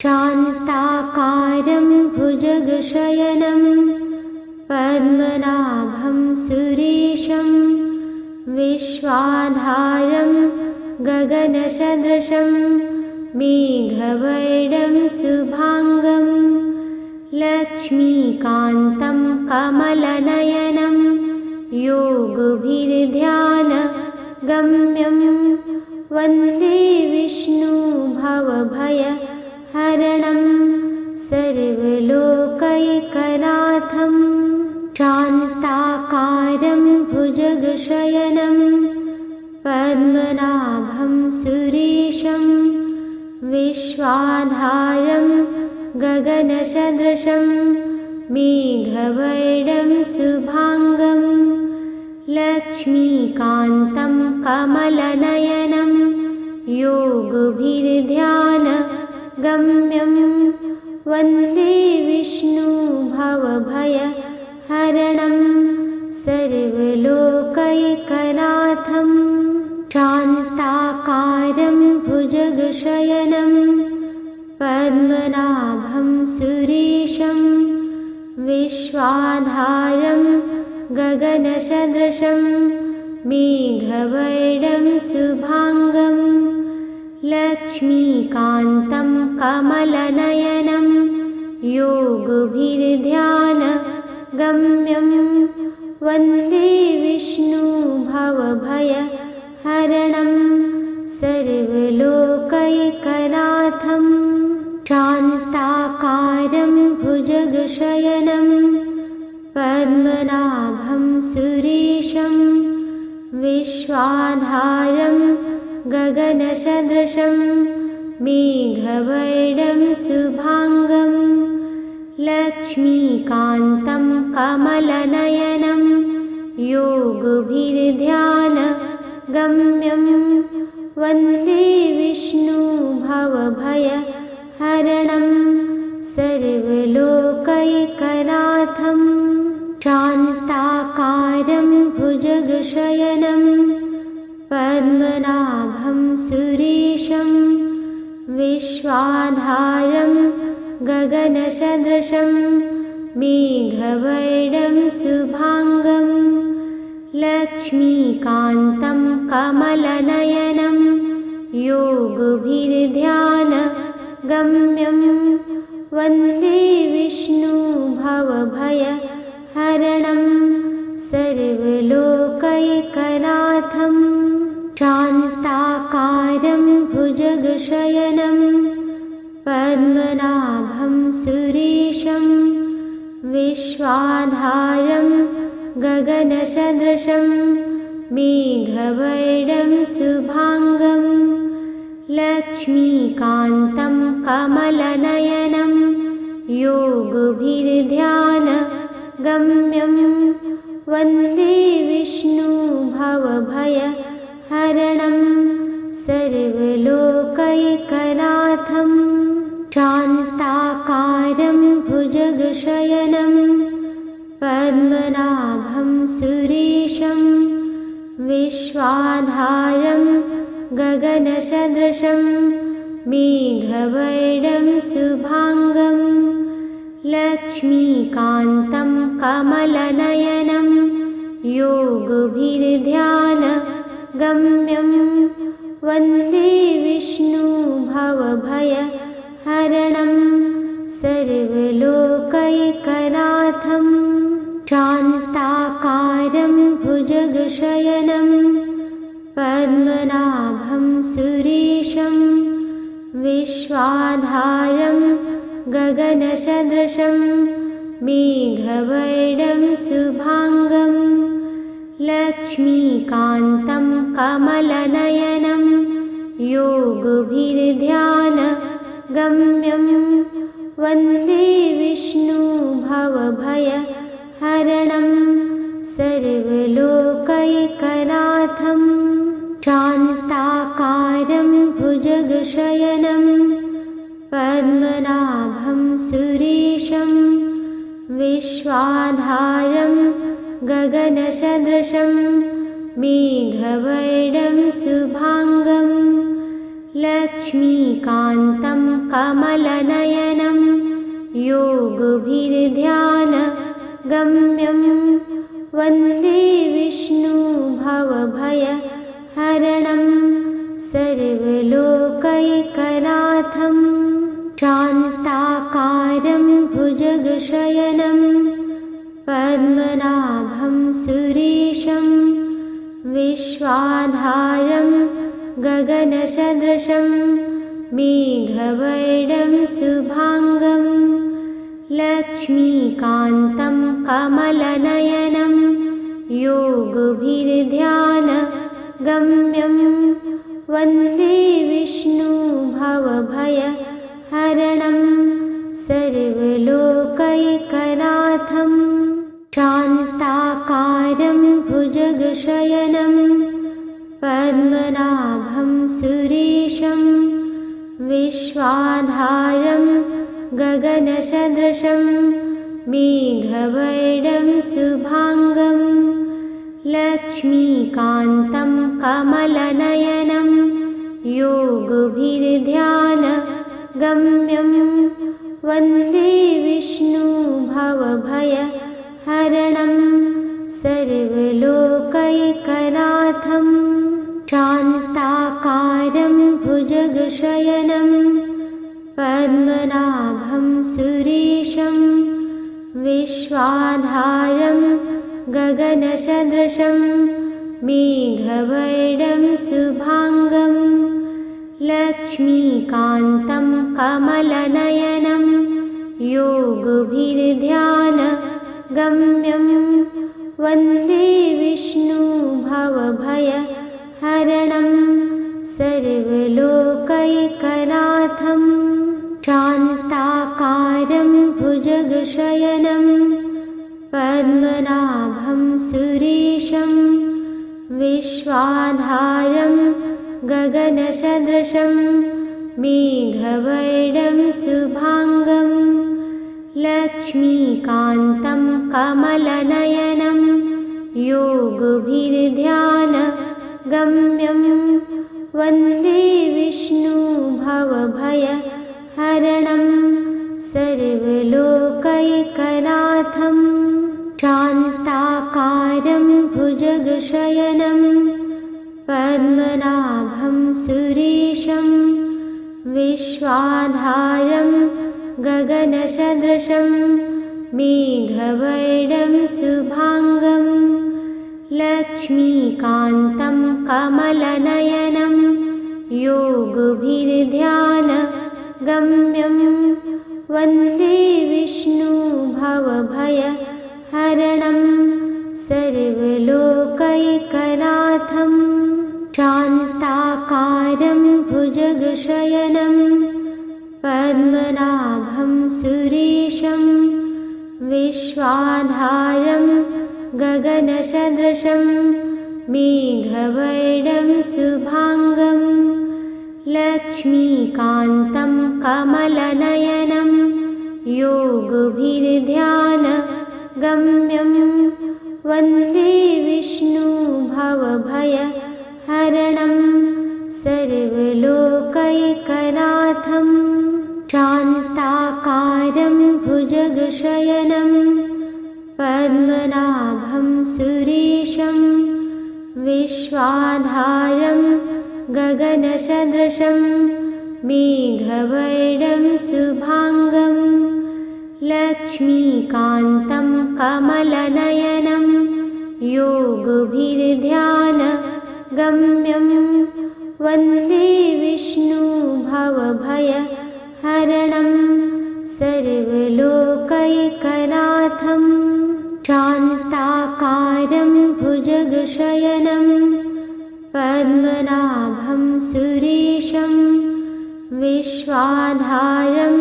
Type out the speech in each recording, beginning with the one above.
शान्ताकारं भुजगशयनं पद्मनाभं सुरेशं विश्वाधारं गगनसदृशं मेघवर्णं शुभांगं लक्ष्मीकान्तं कमलनयनं योगभिर्ध्यानगम्यं वन्दे विष्णु भवभयहरणं सर्वलोकैकनाथं। शान्ताकारं भुजगशयनं पद्मनाभं सुरेशं विश्वाधारं गगनसदृशं मेघवर्णं शुभांगं लक्ष्मीकान्तं कमलनयनं योगभिर्ध्यानगम्यं वन्दे विष्णु भवभयहरणं सर्वलोकैकनाथं। शान्ताकारं भुजगशयनं पद्मनाभं सुरेशं विश्वाधारं गगनसदृशं मेघवर्णं शुभांगं लक्ष्मीकान्तं कमलनयनं योगभिर्ध्यानगम्यं वन्दे विष्णु भवभयहरणं सर्वलोकैकनाथं। शान्ताकारं भुजगशयनं पद्मनाभं सुरेशं विश्वाधारं गगनसदृशं मेघवर्णं शुभांगं लक्ष्मीकान्तं कमलनयनं योगभिर्ध्यानगम्यं वन्दे विष्णु भवभयहरणं सर्वलोकैकनाथं। शान्ताकारं भुजगशयनं पद्मनाभं सुरेशं विश्वाधारं गगनसदृशं मेघवर्णं शुभांगं लक्ष्मीकान्तं कमलनयनं योगभिर्ध्यानगम्यं वन्दे विष्णु भवभयहरणं सर्वलोकैकनाथं। शान्ताकारं भुजगशयनं पद्मनाभं सुरेशं विश्वाधारं गगनसदृशं मेघवर्णं शुभांगं लक्ष्मीकान्तं कमलनयनं योगभिर्ध्यानगम्यं वन्दे विष्णु भवभयहरणं सर्वलोकैकनाथं। शान्ताकारं भुजगशयनं पद्मनाभं सुरेशं विश्वाधारं गगनसदृशं मेघवर्णं शुभांगं लक्ष्मीकान्तं कमलनयनं योगभिर्ध्यानगम्यं वन्दे विष्णु भवभयहरणं सर्वलोकैकनाथं। शान्ताकारं भुजगशयनं पद्मनाभं सुरेशं विश्वाधारं गगनसदृशं मेघवर्णं शुभांगं लक्ष्मीकान्तं कमलनयनं योगभिर्ध्यानगम्यं वन्दे विष्णु भवभयहरणं सर्वलोकैकनाथं। शान्ताकारं भुजगशयनं पद्मनाभं सुरेशं विश्वाधारं गगनसदृशं मेघवर्णं शुभांगं लक्ष्मीकान्तं कमलनयनं योगभिर्ध्यानगम्यं वन्दे विष्णु भवभयहरणं सर्वलोकैकनाथं शान्ताकारं भुजगशयनं पद्मनाभं सुरेशं विश्वाधारं गगनसदृशं मेघवर्णं शुभाङ्गं लक्ष्मीकान्तं कमलनयनं योगभिर्ध्यानगम्यं वन्दे विष्णु भवभयहरणं सर्वलोकैकनाथं शान्ताकारं भुजगशयनं पद्मनाभं सुरेशं विश्वाधारं गगनसदृशं मेघवर्णं शुभाङ्गं लक्ष्मीकान्तं कमलनयनं योगभिर्ध्यानगम्यं वन्दे विष्णु भवभयहरणं सर्वलोकैकनाथं शान्ताकारं भुजगशयनं पद्मनाभं सुरेशं विश्वाधारं गगनसदृशं मेघवर्णं शुभाङ्गं लक्ष्मीकान्तं कमलनयनं योगभिर्ध्यानगम्यं वन्दे विष्णु भवभयहरणं सर्वलोकैकनाथं शान्ताकारं भुजगशयनं पद्मनाभं सुरेशं विश्वाधारं गगनसदृशं मेघवर्णं शुभाङ्गं लक्ष्मीकान्तं कमलनयनं योगभिर्ध्यानगम्यं वन्दे विष्णु भवभयहरणं सर्वलोकैकनाथं शान्ताकारं भुजगशयनं पद्मनाभं सुरेशं विश्वाधारं गगनसदृशं मेघवर्णं शुभाङ्गं लक्ष्मीकान्तं कमलनयनं योगभिर्ध्यानगम्यं वन्दे विष्णु भवभयहरणं सर्वलोकैकनाथं शान्ताकारं भुजगशयनं पद्मनाभं सुरेशं विश्वाधारं गगनसदृशं मेघवर्णं शुभाङ्गं लक्ष्मीकान्तं कमलनयनं योगभिर्ध्यानगम्यं वन्दे विष्णु भवभयहरणं सर्वलोकैकनाथं शान्ताकारं भुजगशयनं पद्मनाभं सुरेशं विश्वाधारं गगनसदृशं मेघवर्णं शुभाङ्गं लक्ष्मीकान्तं कमलनयनं योगभिर्ध्यानगम्यं वन्दे विष्णु भवभयहरणं सर्वलोकैकनाथं शान्ताकारं भुजगशयनं पद्मनाभं सुरेशं विश्वाधारं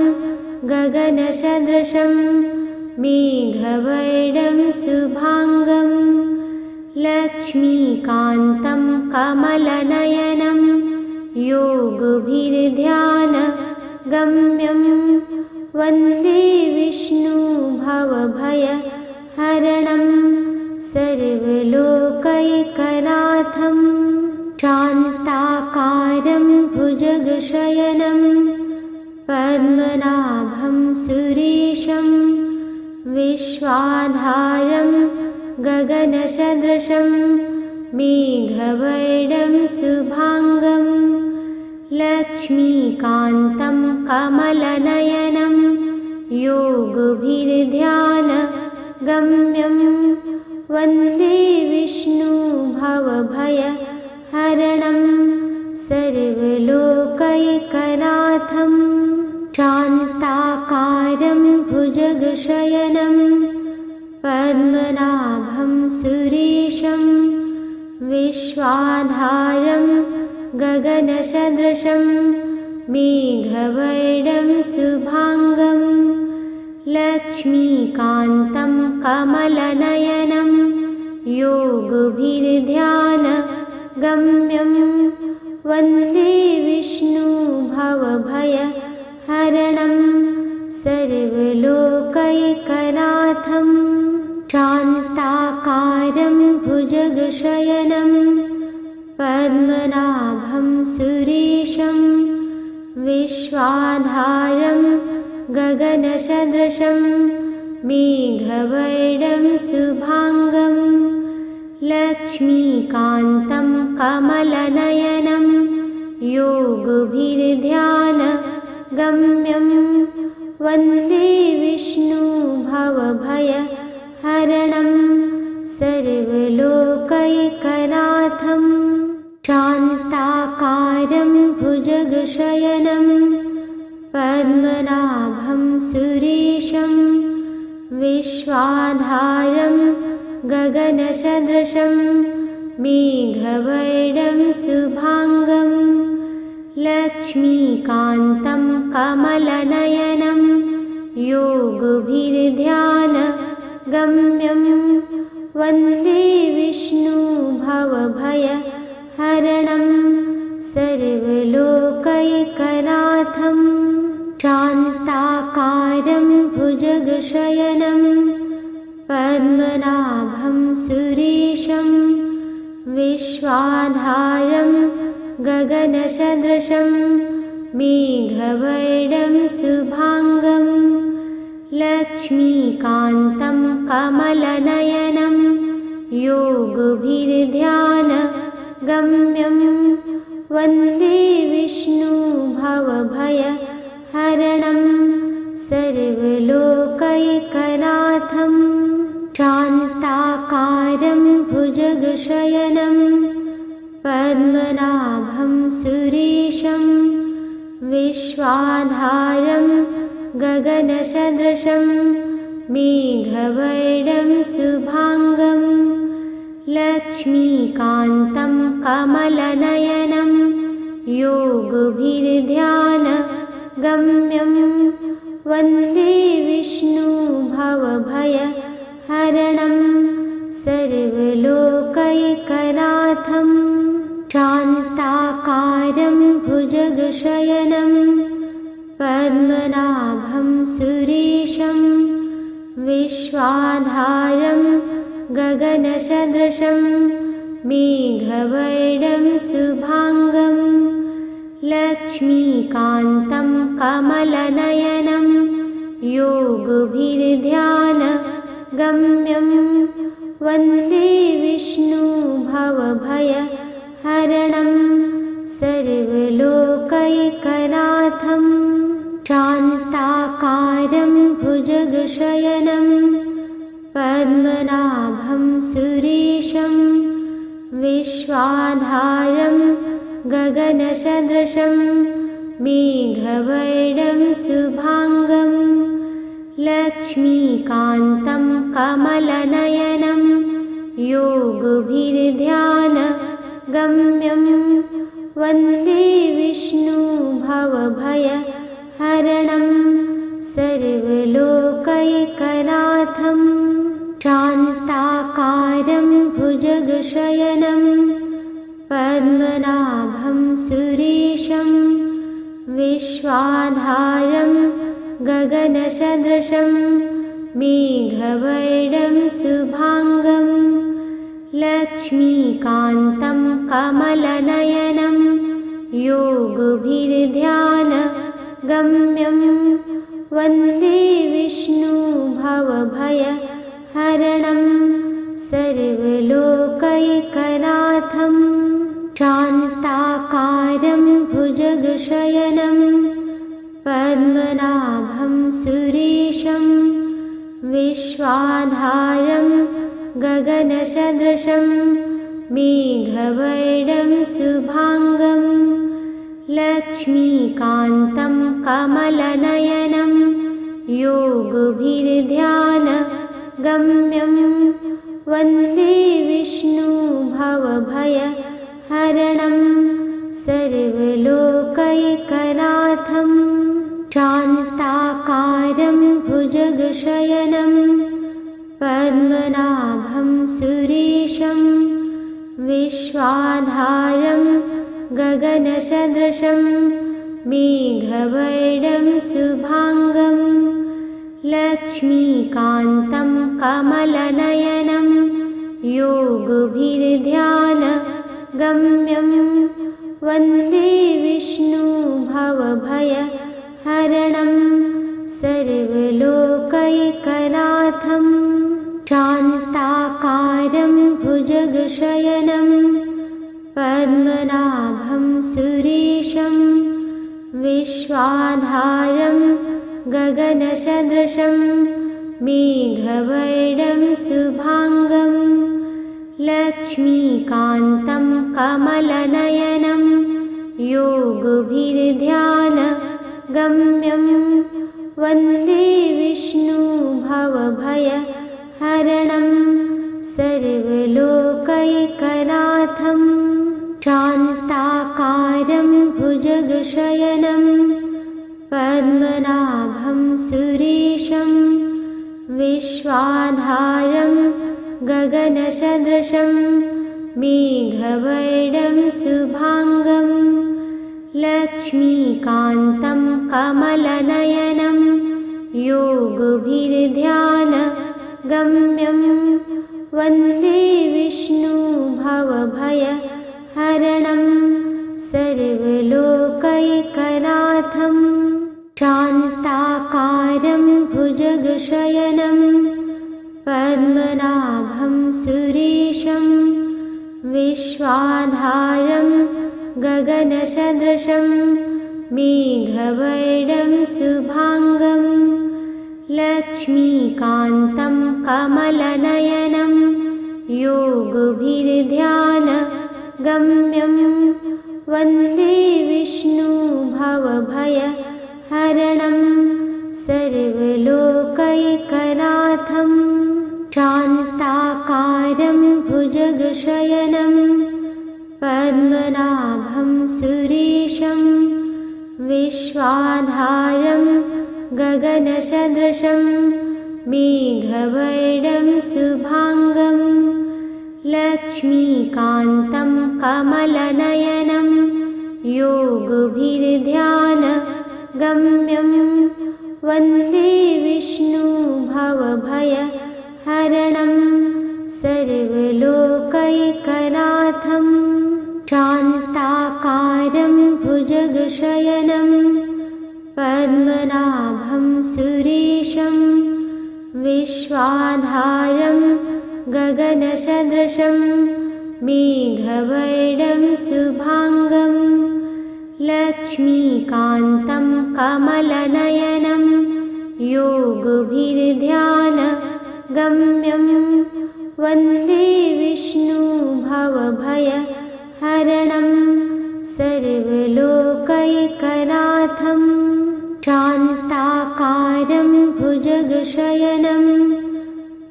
गगनसदृशं मेघवर्णं शुभाङ्गं लक्ष्मीकान्तं कमलनयनं योगभिर्ध्यानगम्यं वन्दे विष्णु भवभयहरणं सर्वलोकैकनाथं शान्ताकारं भुजग सुरेशं विश्वाधारं गगनसदृशं मेघवर्णं शुभांगं लक्ष्मीकान्तं कमलनयनं योगभिर्ध्यानगम्यं वन्दे विष्णु भवभयहरणं सर्वलोकैकनाथं शान्ताकारं भुजगशयनं पद्मनाभं सुरेशं विश्वाधारं गगनसदृशं मेघवर्णं शुभांगं लक्ष्मीकान्तं कमलनयनं योगभिर्ध्यानगम्यं वन्दे विष्णु भवभयहरणं सर्वलोकैकनाथं शान्ताकारं भुजगशयनं पद्मनाभं सुरेशं विश्वाधारं गगनसदृशं मेघवर्णं शुभांगं लक्ष्मीकान्तं कमलनयनं योगभिर्ध्यानगम्यं वन्दे विष्णु भवभयहरणं सर्वलोकैकनाथं शान्ताकारं भुजगशयनं पद्मनाभं सुरेशं विश्वाधारं गगनसदृशं मेघवर्णं शुभांगं लक्ष्मीकान्तं कमलनयनं योगभिर्ध्यानगम्यं वन्दे विष्णु भवभयहरणं सर्वलोकैकनाथं शान्ताकारं भुजगशयनं पद्मनाभं सुरेशं विश्वाधारं गगनसदृशं मेघवर्णं शुभांगं लक्ष्मीकान्तं कमलनयनं योगभिर्ध्यानगम्यं वन्दे विष्णु भवभयहरणं सर्वलोकैकनाथं शान्ताकारं भुजगशयनं पद्मनाभं सुरेशं विश्वाधारं गगनसदृशं मेघवर्णं शुभांगं लक्ष्मीकान्तं कमलनयनं योगभिर्ध्यानगम्यं वन्दे विष्णु भवभयहरणं सर्वलोकैकनाथं शान्ताकारं भुजगशयनं पद्मनाभं सुरेशं विश्वाधारं गगनसदृशं मेघवर्णं शुभांगं लक्ष्मीकान्तं कमलनयनं योगभिर्ध्यानगम्यं वन्दे विष्णु भवभयहरणं सर्वलोकैकनाथं शान्ताकारं भुजगशयनं पद्मनाभं सुरेशं विश्वाधारं गगनसदृशं मेघवर्णं शुभांगं लक्ष्मीकान्तं कमलनयनं योगभिर्ध्यानगम्यं वन्दे विष्णु भवभयहरणं सर्वलोकैकनाथं शान्ताकारं भुजगशयनं पद्मनाभं सुरेशं विश्वाधारं गगनसदृशं मेघवर्णं शुभांगं लक्ष्मीकान्तं कमलनयनं योगभिर्ध्यानगम्यं वन्दे विष्णु भवभयहरणं सर्वलोकैकनाथं शान्ताकारं भुजगशयनं पद्मनाभं सुरेशं विश्वाधारं गगनसदृशं मेघवर्णं शुभाङ्गं लक्ष्मीकान्तं कमलनयनं योगभिर्ध्यानगम्यं वन्दे विष्णु भवभयहरणं सर्वलोकैकनाथं शान्ताकारं भुजगशयनं पद्मनाभं सुरेशं विश्वाधारं गगनसदृशं मेघवर्णं शुभाङ्गं लक्ष्मीकान्तं कमलनयनं योगभिर्ध्यानगम्यं वन्दे विष्णु भवभयहरणं सर्वलोकैकनाथं शान्ताकारं भुजगशयनं पद्मनाभं सुरेशं विश्वाधारं गगनसदृशं मेघवर्णं शुभाङ्गं लक्ष्मीकान्तं कमलनयनं योगभिर्ध्यानगम्यं वन्दे विष्णु भवभयहरणं सर्वलोकैकनाथं शान्ताकारं भुजगशयनं पद्मनाभं सुरेशं विश्वाधारं गगनसदृशं मेघवर्णं शुभाङ्गं लक्ष्मीकान्तं कमलनयनं योगभिर्ध्यानगम्यं वन्दे विष्णु भवभयहरणं सर्वलोकैकनाथं शान्ताकारं भुजगशयनं पद्मनाभं सुरेशं विश्वाधारं गगनसदृशं मेघवर्णं शुभाङ्गं लक्ष्मीकान्तं कमलनयनं योगभिर्ध्यानगम्यं वन्दे विष्णु भवभयहरणं सर्वलोकैकनाथं शान्ताकारं भुजगशयनं पद्मनाभं सुरेशं विश्वाधारं गगनसदृशं मेघवर्णं शुभाङ्गं लक्ष्मीकान्तं कमलनयनं योगभिर्ध्यानगम्यं वन्दे विष्णु भवभयहरणं सर्वलोकैकनाथं शान्ताकारं भुजगशयनं पद्मनाभं सुरेशं विश्वाधारं गगनसदृशं मेघवर्णं शुभाङ्गं लक्ष्मीकान्तं कमलनयनं योगभिर्ध्यानगम्यं वन्दे विष्णु भवभयहरणं सर्वलोकैकनाथं शान्ताकारं भुजगशयनं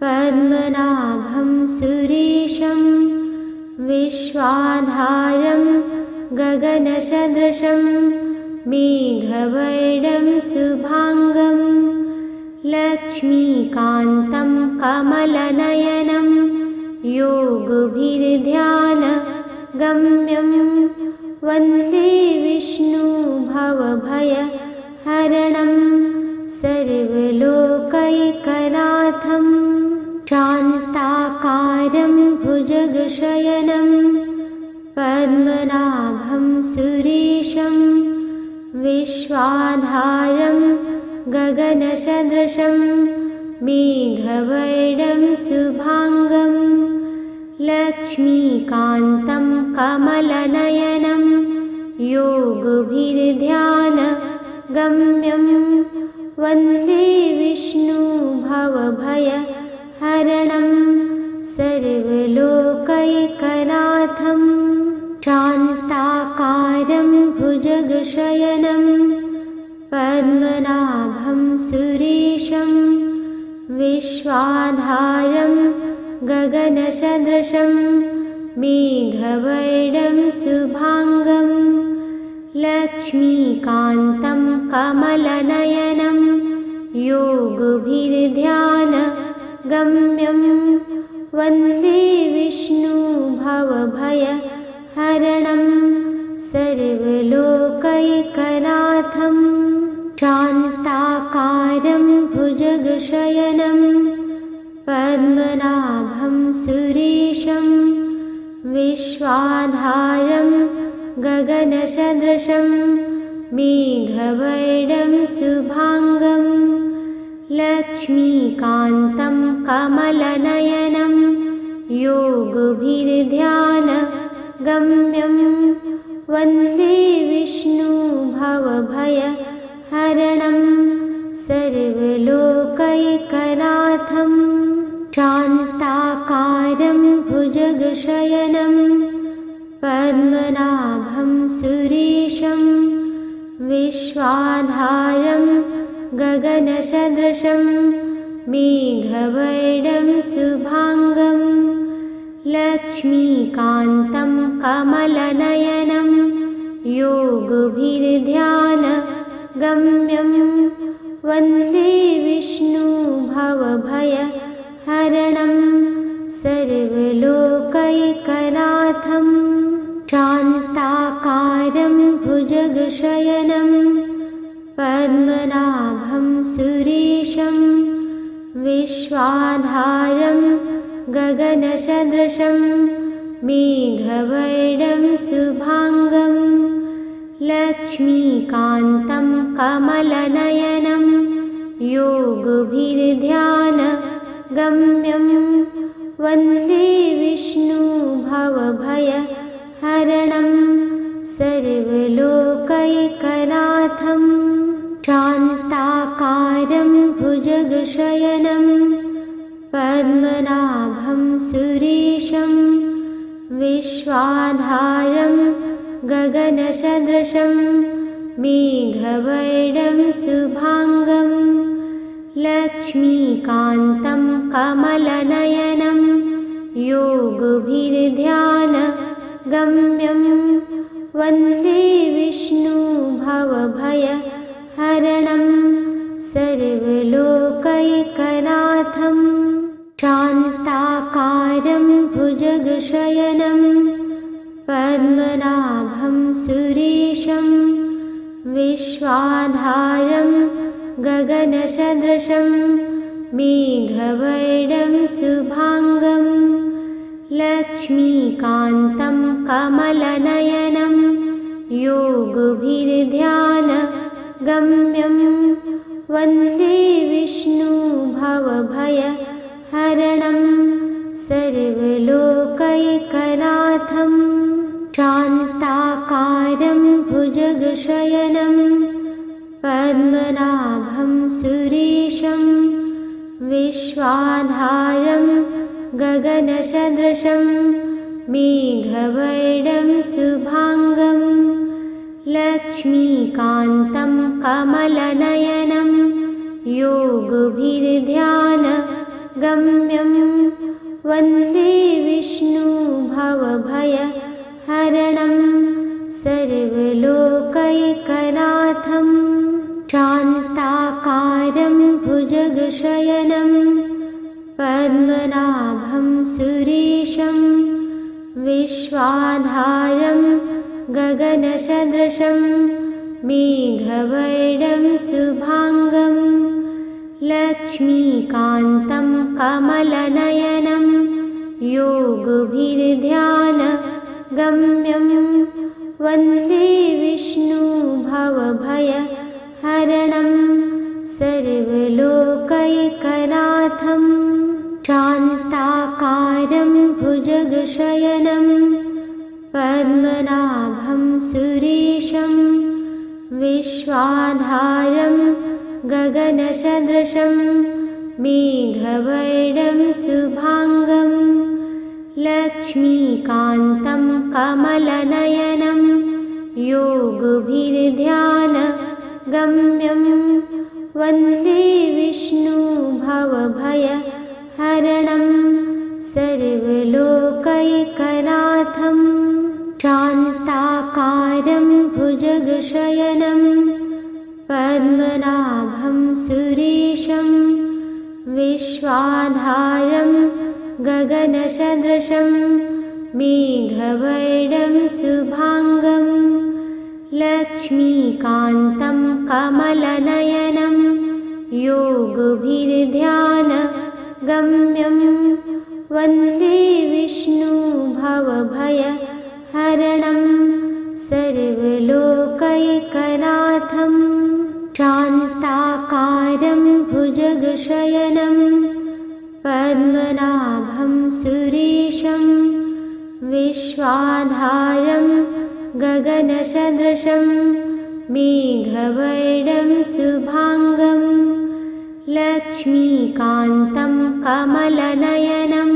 पद्मनाभं सुरेशं विश्वाधारं गगनसदृशं मेघवर्णं शुभाङ्गं लक्ष्मीकान्तं कमलनयनं योगभिर्ध्यानगम्यं वन्दे विष्णु भवभयहरणं सर्वलोकैकनाथं शान्ताकारं भुजगशयनं पद्मनाभं सुरेशं विश्वाधारं गगनसदृशं मेघवर्णं शुभाङ्गं लक्ष्मीकान्तं कमलनयनं योगभिर्ध्यानगम्यं वन्दे विष्णु भवभयहरणं सर्वलोकैकनाथं शान्ताकारं भुजगशयनं पद्मनाभं सुरेशं विश्वाधारं गगनसदृशं मेघवर्णं शुभाङ्गं लक्ष्मीकान्तं कमलनयनं योगभिर्ध्यानगम्यं वन्दे विष्णु भवभयहरणं सर्वलोकैकनाथं शान्ताकारं भुजगशयनं पद्मनाभं सुरेशं विश्वाधारं गगनसदृशं मेघवर्णं शुभाङ्गं लक्ष्मीकान्तं कमलनयनं योगभिर्ध्यानगम्यं वन्दे विष्णु भवभयहरणं सर्वलोकैकनाथं शान्ताकारं भुजगशयनं पद्मनाभं सुरेशं विश्वाधारं गगनसदृशं मेघवर्णं शुभाङ्गं लक्ष्मीकान्तं कमलनयनं योगभिर्ध्यानगम्यं वन्दे विष्णु भवभयहरणं सर्वलोकैकनाथं शान्ताकारं भुजगशयनं पद्मनाभं सुरेशं विश्वाधारं गगनसदृशं मेघवर्णं शुभाङ्गं लक्ष्मीकान्तं कमलनयनं योगभिर्ध्यानगम्यं वन्दे विष्णु भवभयहरणं सर्वलोकैकनाथं शान्ताकारं भुजगशयनं पद्मनाभं सुरेशं विश्वाधारं गगनसदृशं मेघवर्णं शुभाङ्गं लक्ष्मीकान्तं कमलनयनं योगभिर्ध्यानगम्यं वन्दे विष्णु भवभयहरणं सर्वलोकैकनाथं शान्ताकारं भुजगशयनं पद्मनाभं सुरेशं विश्वाधारं गगनसदृशं मेघवर्णं शुभाङ्गं लक्ष्मीकान्तं कमलनयनं योगभिर्ध्यानगम्यं वन्दे विष्णु भवभयहरणं सर्वलोकैकनाथं शान्ताकारं भुजगशयनं पद्मनाभं सुरेशं विश्वाधारं गगनसदृशं मेघवर्णं शुभाङ्गं लक्ष्मीकान्तं कमलनयनं योगभिर्ध्यानगम्यं वन्दे विष्णु भवभयहरणं सर्वलोकैकनाथं शान्ताकारं भुजगशयनं पद्मनाभं सुरेशं विश्वाधारं गगनसदृशं मेघवर्णं शुभाङ्गं लक्ष्मीकान्तं कमलनयनं योगभिर्ध्यानगम्यं वन्दे विष्णु भवभयहरणं सर्वलोकैकनाथं शान्ताकारं भुजगशयनं पद्मनाभं सुरेशं विश्वाधारं गगनसदृशं मेघवर्णं शुभाङ्गं लक्ष्मीकान्तं कमलनयनं योगभिर्ध्यानगम्यं वन्दे विष्णु भवभयहरणं सर्वलोकैकनाथं शान्ताकारं भुजगशयनं पद्मनाभं सुरेशं विश्वाधारं गगनसदृशं मेघवर्णं शुभाङ्गं लक्ष्मीकान्तं कमलनयनं योगभिर्ध्यानगम्यं वन्दे विष्णु भवभयहरणं सर्वलोकैकनाथं शान्ताकारं भुजगशयनं पद्मनाभं सुरेशं विश्वाधारं गगनसदृशं मेघवर्णं शुभाङ्गं लक्ष्मीकान्तं कमलनयनं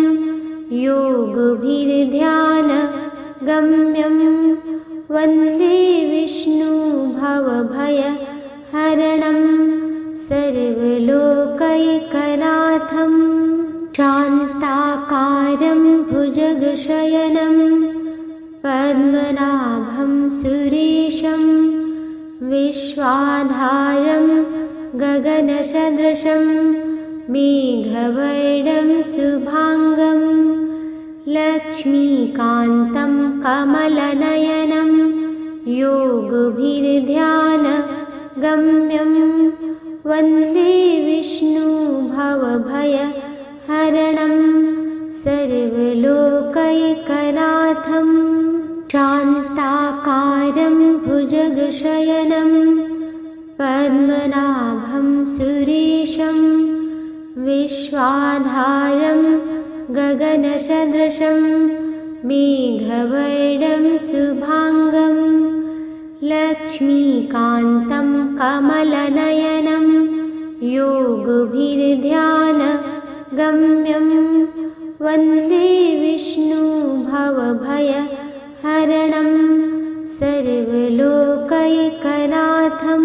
योगभिर्ध्यानगम्यं वन्दे विष्णु भवभयहरणं सर्वलोकैकनाथं शान्ताकारं भुजगशयनं पद्मनाभं सुरेशं विश्वाधारं गगनसदृशं मेघवर्णं शुभाङ्गं लक्ष्मीकान्तं कमलनयनं योगभिर्ध्यानगम्यं वन्दे विष्णु भवभयहरणं सर्वलोकैकनाथं शान्ताकारं भुजगशयनं पद्मनाभं सुरेशं विश्वाधारं गगनसदृशं मेघवर्णं शुभाङ्गं लक्ष्मीकान्तं कमलनयनं योगभिर्ध्यानगम्यं वन्दे विष्णु भवभयहरणं सर्वलोकैकनाथं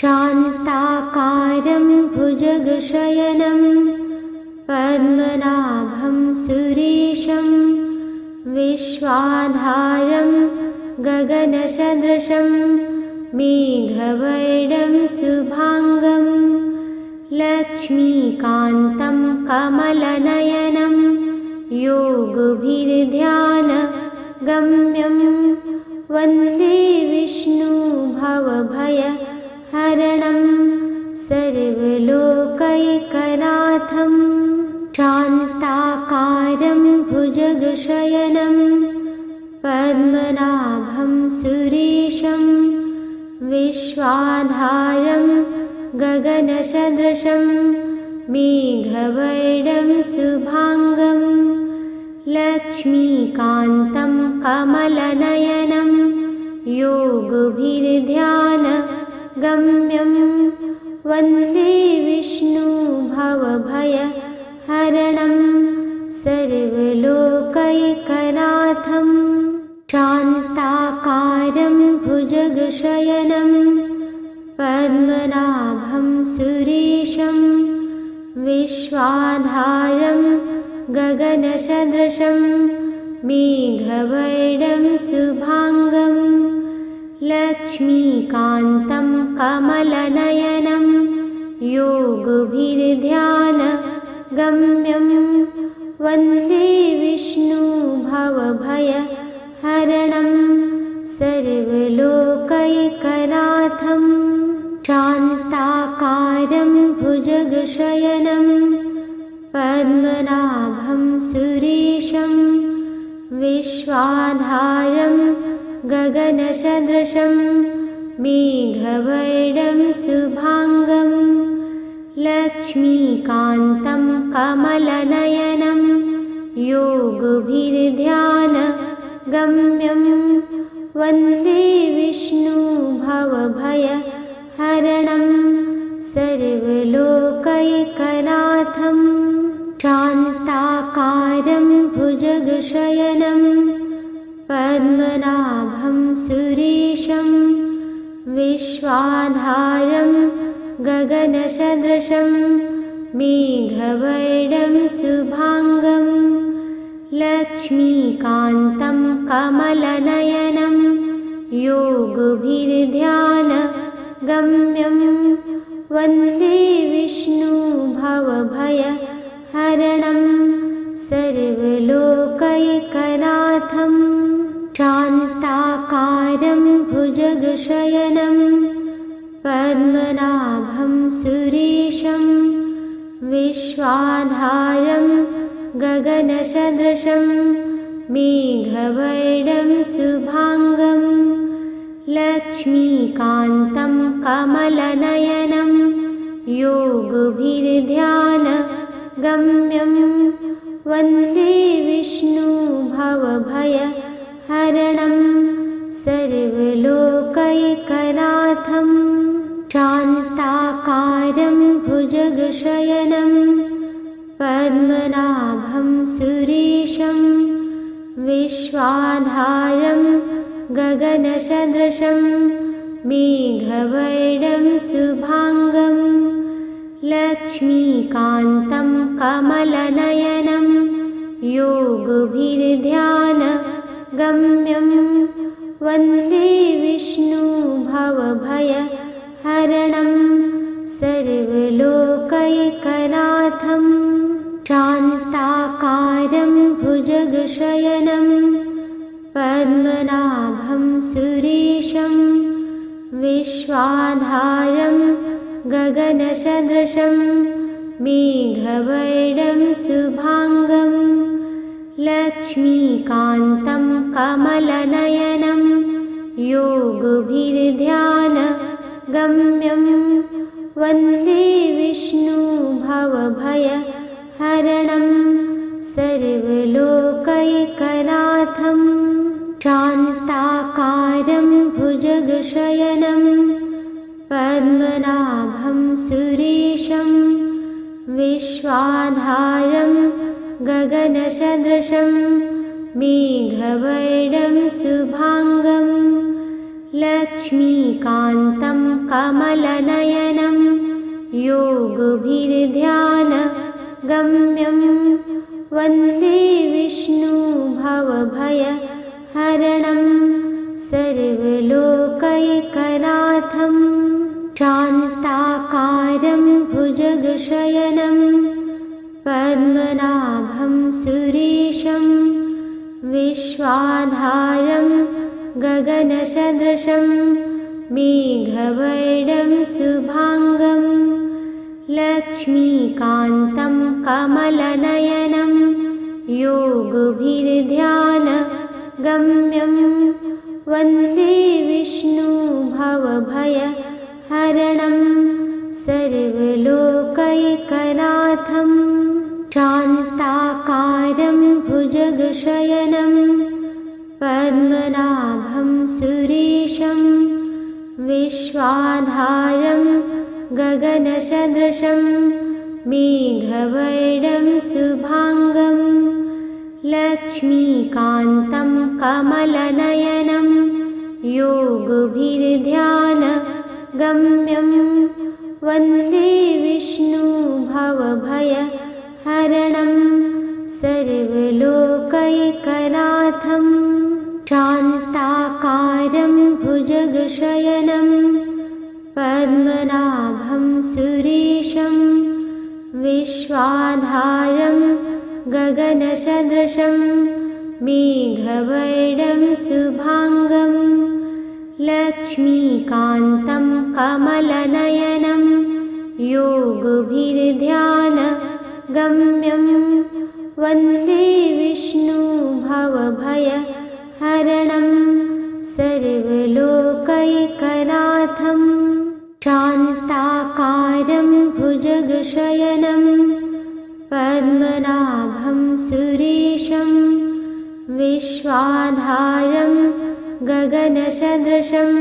शान्ताकारं भुजगशयनं पद्मनाभं सुरेशं विश्वाधारं गगनसदृशं मेघवर्णं शुभाङ्गं लक्ष्मीकान्तं कमलनयनं योगभिर्ध्यानगम्यं वन्दे विष्णु भवभयहरणं सर्वलोकैकनाथं शान्ताकारं भुजगशयनं पद्मनाभं सुरेशं विश्वाधारं गगनसदृशं मेघवर्णं शुभाङ्गं लक्ष्मीकान्तं कमलनयनं योगभिर्ध्यानगम्यं वन्दे विष्णु भवभयहरणं सर्वलोकैकनाथं शान्ताकारं भुजगशयनं पद्मनाभं सुरेशं विश्वाधारं गगनसदृशं मेघवर्णं शुभाङ्गं लक्ष्मीकान्तं कमलनयनं योगभिर्ध्यानगम्यं वन्दे विष्णु भवभयहरणं सर्वलोकैकनाथं शान्ताकारं भुजगशयनं पद्मनाभं सुरेशं विश्वाधारं गगनसदृशं मेघवर्णं शुभाङ्गं लक्ष्मीकान्तं कमलनयनं योगभिर्ध्यानगम्यं वन्दे विष्णु भवभयहरणं सर्वलोकैकनाथं शान्ताकारं भुजगशयनं पद्मनाभं सुरेशं विश्वाधारं गगनसदृशं मेघवर्णं शुभाङ्गं लक्ष्मीकान्तं कमलनयनं योगभिर्ध्यानगम्यं वन्दे विष्णु भवभयहरणं सर्वलोकैकनाथं शान्ताकारं भुजगशयनं पद्मनाभं सुरेशं विश्वाधारं गगनसदृशं मेघवर्णं शुभाङ्गं लक्ष्मीकान्तं कमलनयनं योगभिर्ध्यानगम्यं वन्दे विष्णु भवभयहरणं सर्वलोकैकनाथं शान्ताकारं भुजगशयनं पद्मनाभं सुरेशं विश्वाधारं गगनसदृशं मेघवर्णं शुभाङ्गं लक्ष्मीकान्तं कमलनयनं योगभिर्ध्यानगम्यं वन्दे विष्णु भवभयहरणं सर्वलोकैकनाथं शान्ताकारं भुजगशयनं पद्मनाभं सुरेशं विश्वाधारं गगनसदृशं मेघवर्णं शुभाङ्गं लक्ष्मीकान्तं कमलनयनं योगभिर्ध्यानगम्यं वन्दे विष्णु भवभयहरणं सर्वलोकैकनाथं शान्ताकारं भुजगशयनं पद्मनाभं सुरेशं विश्वाधारं गगनसदृशं मेघवर्णं शुभाङ्गं लक्ष्मीकान्तं कमलनयनं योगभिर्ध्यानगम्यं वन्दे विष्णु भवभयहरणं सर्वलोकैकनाथं शान्ताकारं भुजगशयनं पद्मनाभं सुरेशं विश्वाधारं गगनसदृशं मेघवर्णं शुभाङ्गं लक्ष्मीकान्तं कमलनयनं योगभिर्ध्यानगम्यं वन्दे विष्णु भवभयहरणं सर्वलोकैकनाथं शान्ताकारं भुजगशयनं पद्मनाभं सुरेशं विश्वाधारं गगनसदृशं मेघवर्णं शुभाङ्गं लक्ष्मीकान्तं कमलनयनं योगभिर्ध्यानगम्यं वन्दे विष्णु भवभयहरणं सर्वलोकैकनाथं शान्ताकारं भुजगशयनं पद्मनाभं सुरेशं विश्वाधारं गगनसदृशं मेघवर्णं शुभाङ्गं लक्ष्मीकान्तं कमलनयनं योगभिर्ध्यानगम्यं वन्दे विष्णु भवभयहरणं सर्वलोकैकनाथं शान्ताकारं भुजगशयनं पद्मनाभं सुरेशं विश्वाधारं गगनसदृशं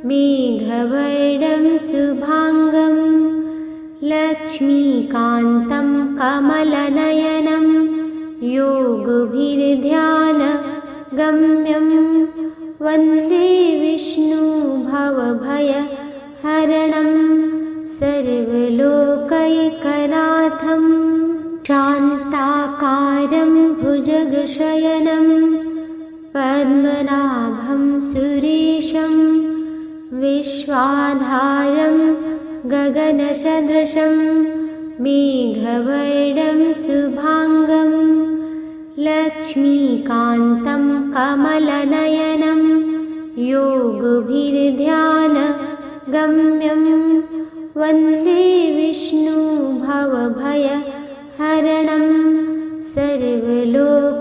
मेघवर्णं शुभांगं लक्ष्मीकान्तं कमलनयनं योगभिर्ध्यानगम्यं वन्दे विष्णु भवभयहरणं सर्वलोकैकनाथं शान्ताकारं भुजगशयनं पद्मनाभं सुरेशं विश्वाधारं गगनसदृशं मेघवर्णं शुभांगं लक्ष्मीकान्तं कमलनयनं योगभिर्ध्यानगम्यं वन्दे विष्णु भवभयहरणं सर्वलोकैकनाथं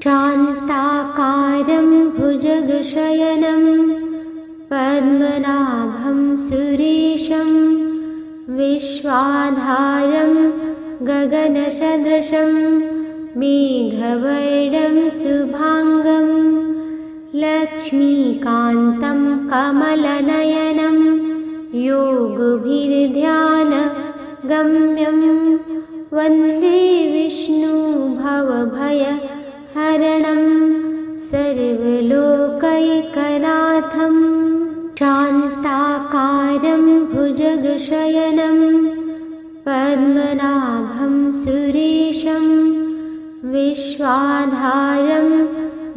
शान्ताकारं भुजगशयनं पद्मनाभं सुरेशं विश्वाधारं गगनसदृशं मेघवर्णं शुभांगं लक्ष्मीकान्तं कमलनयनं योगभिर्ध्यानगम्यं वन्दे विष्णु भवभयहरणं सर्वलोकैकनाथं शान्ताकारं भुजगशयनं पद्मनाभं सुरेशं विश्वाधारं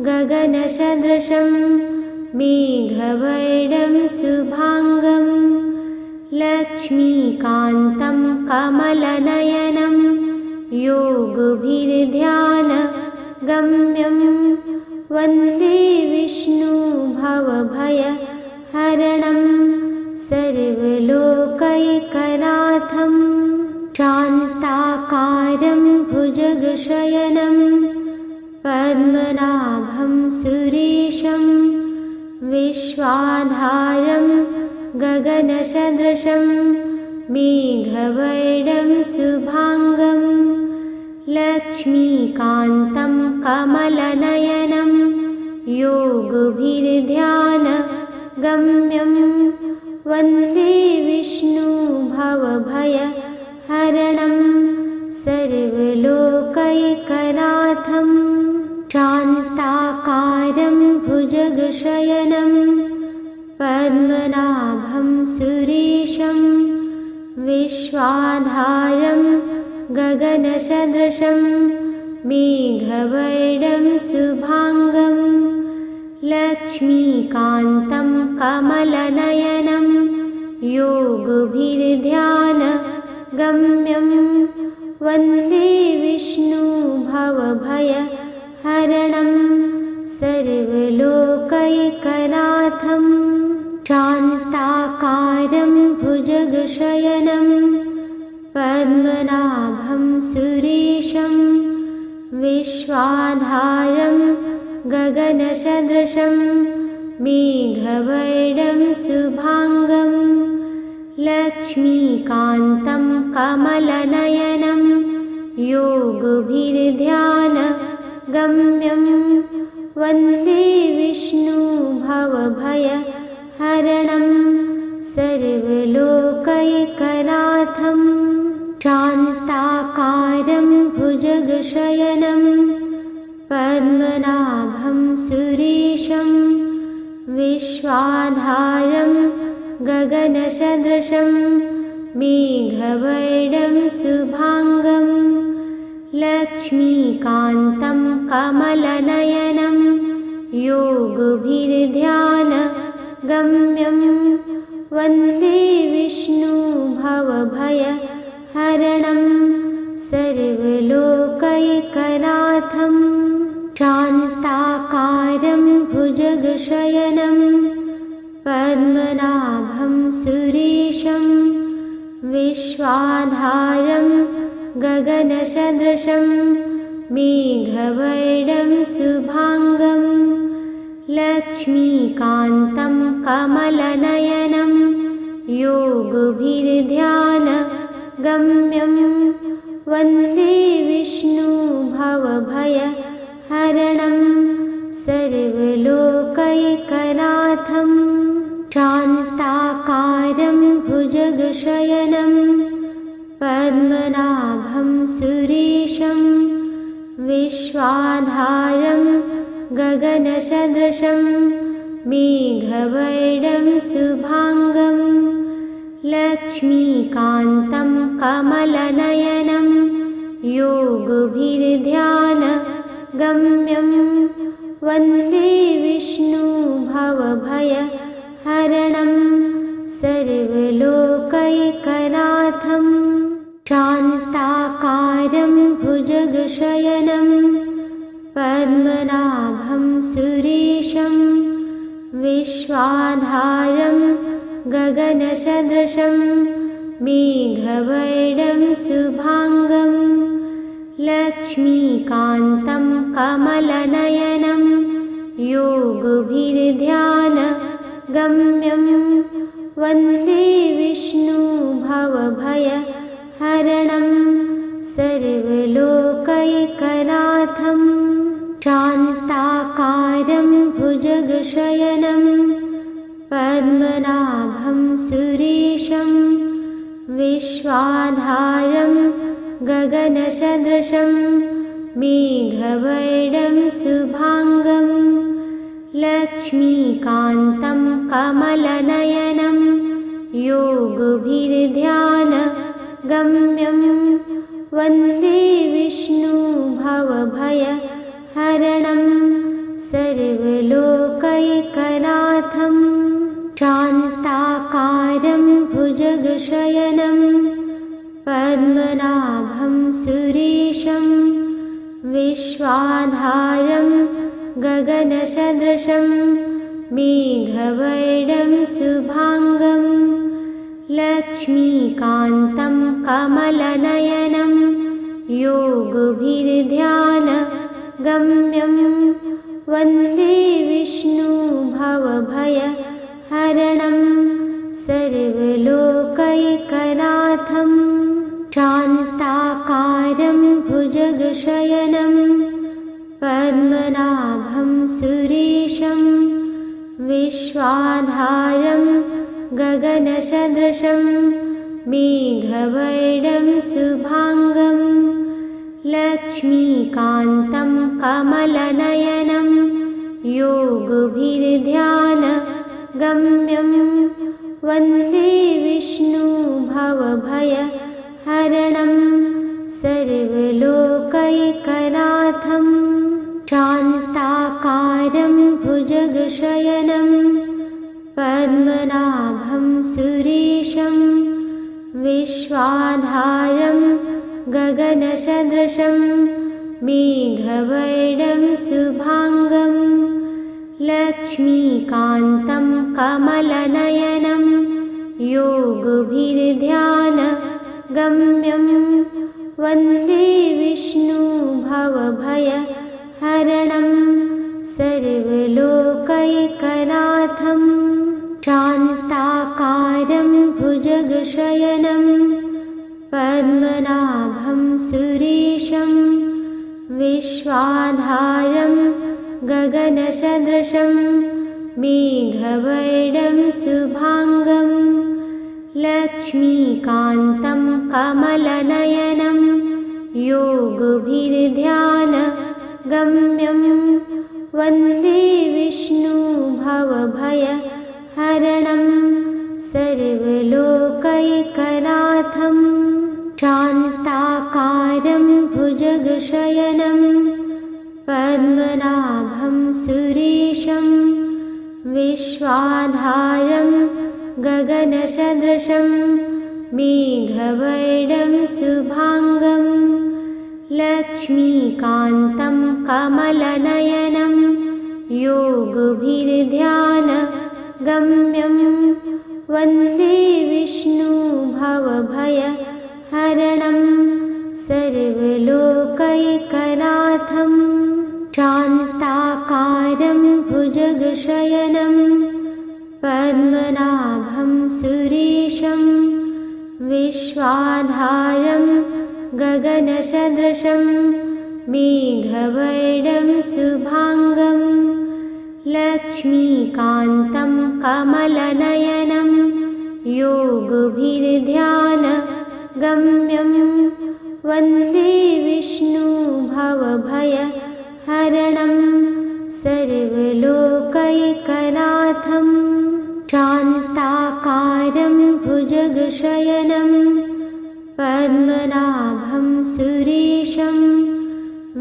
गगनसदृशं मेघवर्णं शुभांगं लक्ष्मीकान्तं कमलनयनं योगभिर्ध्यानगम्यं वन्दे विष्णु भवभयहरणं सर्वलोकैकनाथं शान्ताकारं भुजगशयनं पद्मनाभं सुरेशं विश्वाधारं गगनसदृशं मेघवर्णं शुभांगं लक्ष्मीकान्तं कमलनयनं योगभिर्ध्यानगम्यं वन्दे विष्णु भवभयहरणं सर्वलोकैकनाथं शान्ताकारं भुजगशयनं पद्मनाभं सुरेशं विश्वाधारं गगनसदृशं मेघवर्णं शुभांगं लक्ष्मीकान्तं कमलनयनं योगभिर्ध्यानगम्यं वन्दे विष्णु भवभयहरणं सर्वलोकैकनाथं शान्ताकारं भुजगशयनं पद्मनाभं सुरेशं विश्वाधारं गगनसदृशं मेघवर्णं शुभांगं लक्ष्मीकान्तं कमलनयनं योगभिर्ध्यानगम्यं वन्दे विष्णु भवभयहरणं सर्वलोकैकनाथं शान्ताकारं भुजगशयनं पद्मनाभं सुरेशं विश्वाधारं गगनसदृशं मेघवर्णं शुभांगं लक्ष्मीकान्तं कमलनयनं योगभिर्ध्यानगम्यं वन्दे विष्णु भवभयहरणं सर्वलोकैकनाथं शान्ताकारं भुजगशयनं पद्मनाभं सुरेशं विश्वाधारं गगनसदृशं मेघवर्णं शुभांगं लक्ष्मीकान्तं कमलनयनं योगभिर्ध्यानगम्यं वन्दे विष्णु भवभयहरणं सर्वलोकैकनाथं शान्ताकारं भुजगशयनं पद्मनाभं सुरेशं विश्वाधारं गगनसदृशं मेघवर्णं शुभाङ्गं लक्ष्मीकान्तं कमलनयनं योगभिर्ध्यानगम्यं वन्दे विष्णु भवभयहरणं सर्वलोकैकनाथं शान्ताकारं भुजगशयनं पद्मनाभं सुरेशं विश्वाधारं गगनसदृशं मेघवर्णं शुभाङ्गं लक्ष्मीकान्तं कमलनयनं योगभिर्ध्यानगम्यं वन्दे विष्णु भवभयहरणं सर्वलोकैकनाथं शान्ताकारं भुजगशयनं पद्मनाभं सुरेशं विश्वाधारं गगनसदृशं मेघवर्णं शुभाङ्गं लक्ष्मीकान्तं कमलनयनं योगभिर्ध्यानगम्यं वन्दे विष्णु भवभयहरणं सर्वलोकैकनाथं शान्ताकारं भुजगशयनं पद्मनाभं सुरेशं विश्वाधारं गगनसदृशं मेघवर्णं शुभाङ्गं लक्ष्मीकान्तं कमलनयनं योगभिर्ध्यानगम्यं वन्दे विष्णु भवभयहरणं सर्वलोकैकनाथं शान्ताकारं भुजगशयनं पद्मनाभं सुरेशं विश्वाधारं गगनसदृशं मेघवर्णं शुभाङ्गं लक्ष्मीकान्तं कमलनयनं योगभिर्ध्यानगम्यं वन्दे विष्णु भवभयहरणं सर्वलोकैकनाथं शान्ताकारं भुजगशयनं पद्मनाभं सुरेशं विश्वाधारं गगनसदृशं मेघवर्णं शुभाङ्गं लक्ष्मीकान्तं कमलनयनं योगभिर्ध्यानगम्यं वन्दे विष्णु भवभयहरणं सर्वलोकैकनाथं शान्ताकारं भुजगशयनं पद्मनाभं सुरेशं विश्वाधारं गगनसदृशं मेघवर्णं शुभाङ्गं लक्ष्मीकान्तं कमलनयनं योगभिर्ध्यानगम्यं वन्दे विष्णु भवभयहरणं सर्वलोकैकनाथं शान्ताकारं भुजगशयनं पद्मनाभं सुरेशं विश्वाधारं गगनसदृशं मेघवर्णं शुभाङ्गं लक्ष्मीकान्तं कमलनयनं योगभिर्ध्यानगम्यं वन्दे विष्णु भवभयहरणं सर्वलोकैकनाथं शान्ताकारं भुजगशयनं पद्मनाभं सुरेशं विश्वाधारं गगनसदृशं मेघवर्णं शुभाङ्गं लक्ष्मीकान्तं कमलनयनं योगभिर्ध्यानगम्यं वन्दे विष्णु भवभयहरणं सर्वलोकैकनाथं शान्ताकारं भुजगशयनं पद्मनाभं सुरेशं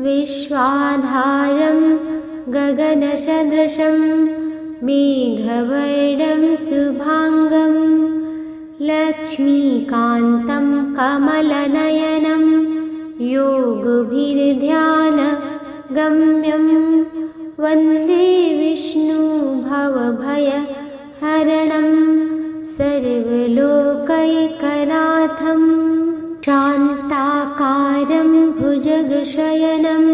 विश्वाधारं गगनसदृशं मेघवर्णं शुभाङ्गं लक्ष्मीकान्तं कमलनयनं योगभिर्ध्यानगम्यं वन्दे विष्णु भवभयहरणं सर्वलोकैकनाथं शान्ताकारं भुजगशयनं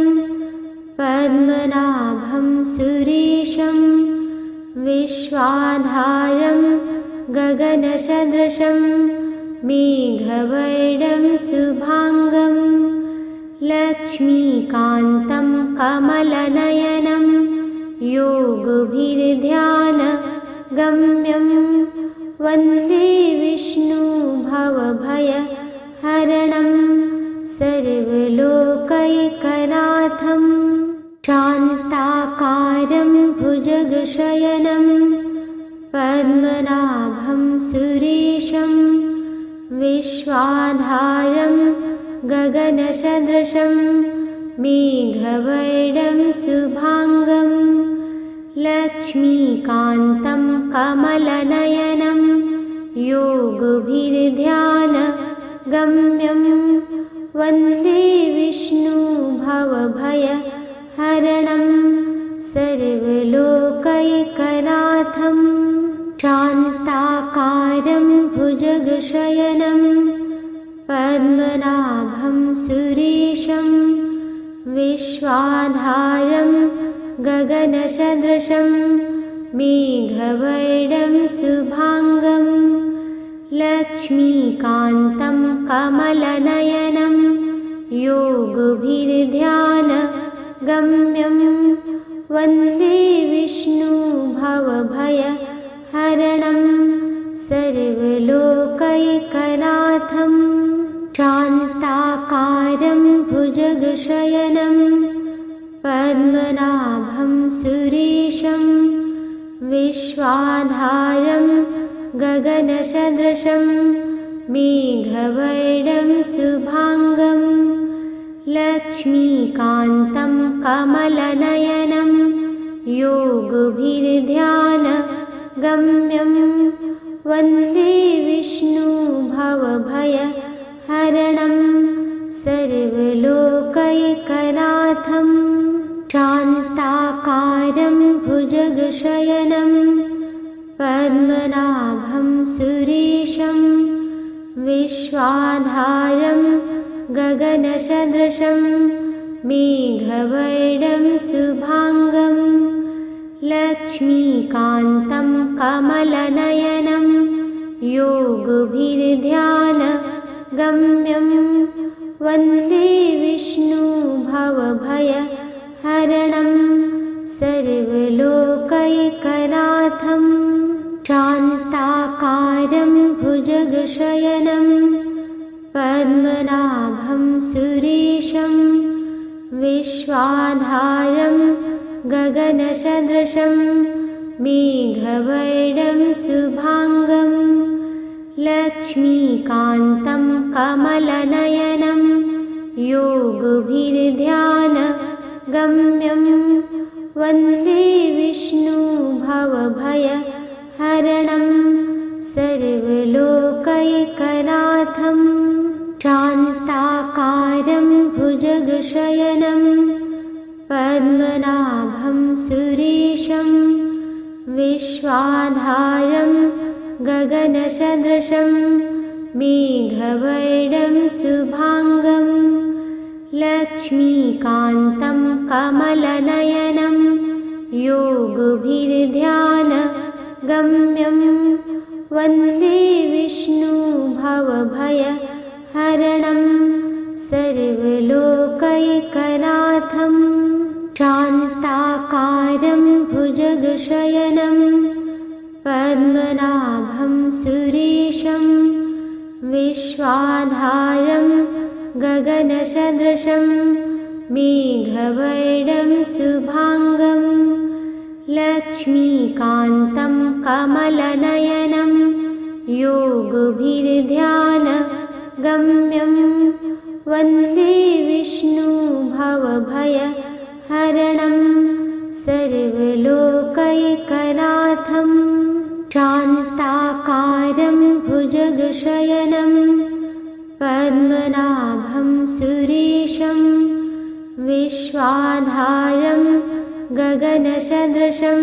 पद्मनाभं सुरेशं विश्वाधारं गगनसदृशं मेघवर्णं शुभाङ्गं लक्ष्मीकान्तं कमलनयनं योगभिर्ध्यानगम्यं वन्दे विष्णु भवभयहरणं सर्वलोकैकनाथं शान्ताकारं भुजगशयनं पद्मनाभं सुरेशं विश्वाधारं गगनसदृशं मेघवर्णं शुभाङ्गं लक्ष्मीकान्तं कमलनयनं योगभिर्ध्यानगम्यं वन्दे विष्णु भवभयहरणं सर्वलोकैकनाथं शान्ताकारं भुजगशयनं पद्मनाभं सुरेशं विश्वाधारं गगनसदृशं मेघवर्णं शुभाङ्गं लक्ष्मीकान्तं कमलनयनं योगभिर्ध्यानगम्यं वन्दे विष्णु भवभयहरणं सर्वलोकैकनाथं शान्ताकारं भुजगशयनं पद्मनाभं सुरेशं विश्वाधारं गगनसदृशं मेघवर्णं शुभाङ्गं लक्ष्मीकान्तं कमलनयनं योगभिर्ध्यानगम्यं वन्दे विष्णु भवभयहरणं सर्वलोकैकनाथं शान्ताकारं भुजगशयनं पद्मनाभं सुरेशं विश्वाधारं गगनसदृशं मेघवर्णं शुभाङ्गं लक्ष्मीकान्तं कमलनयनं योगभिर्ध्यानगम्यं वन्दे विष्णु भवभयहरणं सर्वलोकैकनाथं शान्ताकारं भुजगशयनं पद्मनाभं सुरेशं विश्वाधारं गगनसदृशं मेघवर्णं शुभाङ्गं लक्ष्मीकान्तं कमलनयनं योगभिर्ध्यानगम्यं वन्दे विष्णु भवभयहरणं सर्वलोकैकनाथं शान्ताकारं भुजगशयनं पद्मनाभं सुरेशं विश्वाधारं गगनसदृशं मेघवर्णं शुभाङ्गं लक्ष्मीकान्तं कमलनयनं योगभिर्ध्यानगम्यं वन्दे विष्णु भवभयहरणं सर्वलोकैकनाथं शान्ताकारं भुजगशयनं पद्मनाभं सुरेशं विश्वाधारं गगनसदृशं मेघवर्णं शुभाङ्गं लक्ष्मीकान्तं कमलनयनं योगभिर्ध्यानगम्यं वन्दे विष्णुभवभयहरणं सर्वलोकैकनाथं शान्ताकारं भुजगशयनं पद्मनाभं सुरेशं विश्वाधारं गगनसदृशं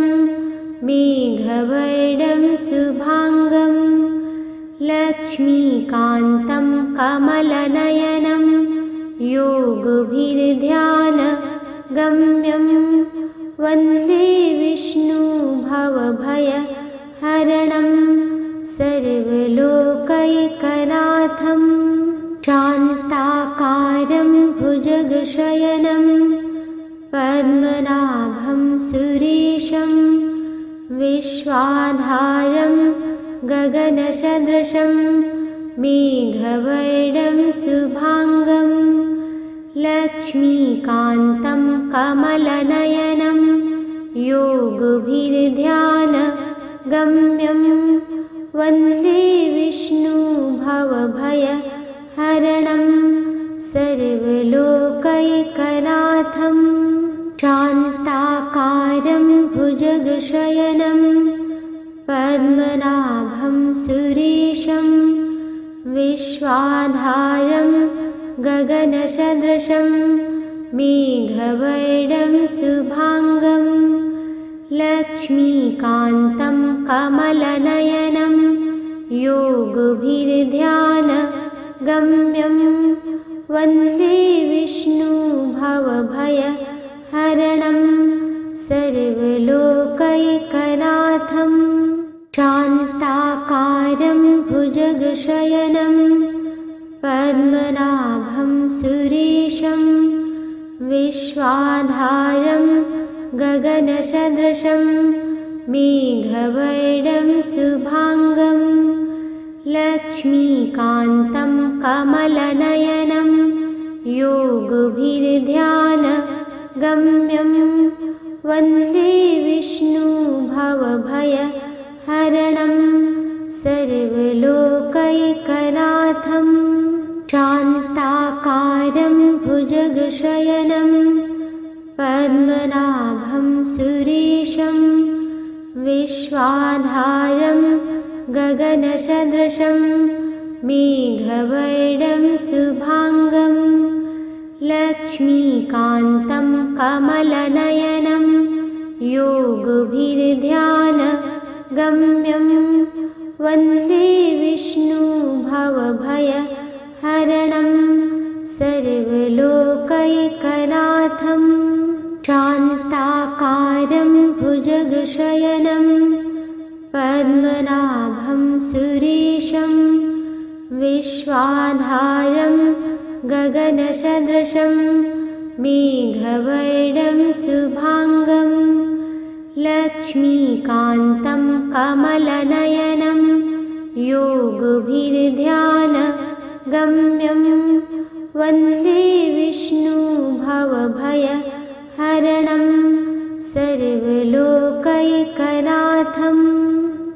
मेघवर्णं शुभाङ्गं लक्ष्मीकान्तं कमलनयनं योगभिर्ध्यानगम्यं वन्दे विष्णुभवभयहरणं सर्वलोकैकनाथं शान्ताकारं भुजगशयनं पद्मनाभं सुरेशं विश्वाधारं गगनसदृशं मेघवर्णं शुभाङ्गं लक्ष्मीकान्तं कमलनयनं योगभिर्ध्यानगम्यं वन्दे विष्णुभवभयहरणं सर्वलोकैकनाथं शान्ताकारं भुजगशयनं पद्मनाभं सुरेशं विश्वाधारं गगनसदृशं मेघवर्णं शुभाङ्गं लक्ष्मीकान्तं कमलनयनं योगभिर्ध्यानगम्यं वन्दे विष्णुभवभयहरणं सर्वलोकैकनाथं शान्ताकारं भुजगशयनं पद्मनाभं सुरेशं विश्वाधारं गगनसदृशं मेघवर्णं शुभाङ्गं लक्ष्मीकान्तं कमलनयनं योगभिर्ध्यानगम्यं वन्दे विष्णुभवभयहरणं सर्वलोकैकनाथं शान्ताकारं भुजगशयनं पद्मनाभं सुरेशं विश्वाधारं गगनसदृशं मेघवर्णं शुभाङ्गं लक्ष्मीकान्तं कमलनयनं योगभिर्ध्यानगम्यं वन्दे विष्णुभवभयहरणं सर्वलोकैकनाथं शान्ताकारं भुजगशयनं पद्मनाभं सुरेशं विश्वाधारं गगनसदृशं मेघवर्णं शुभाङ्गं लक्ष्मीकान्तं कमलनयनं योगभिर्ध्यानगम्यं वन्दे विष्णुभवभयहरणं सर्वलोकैकनाथं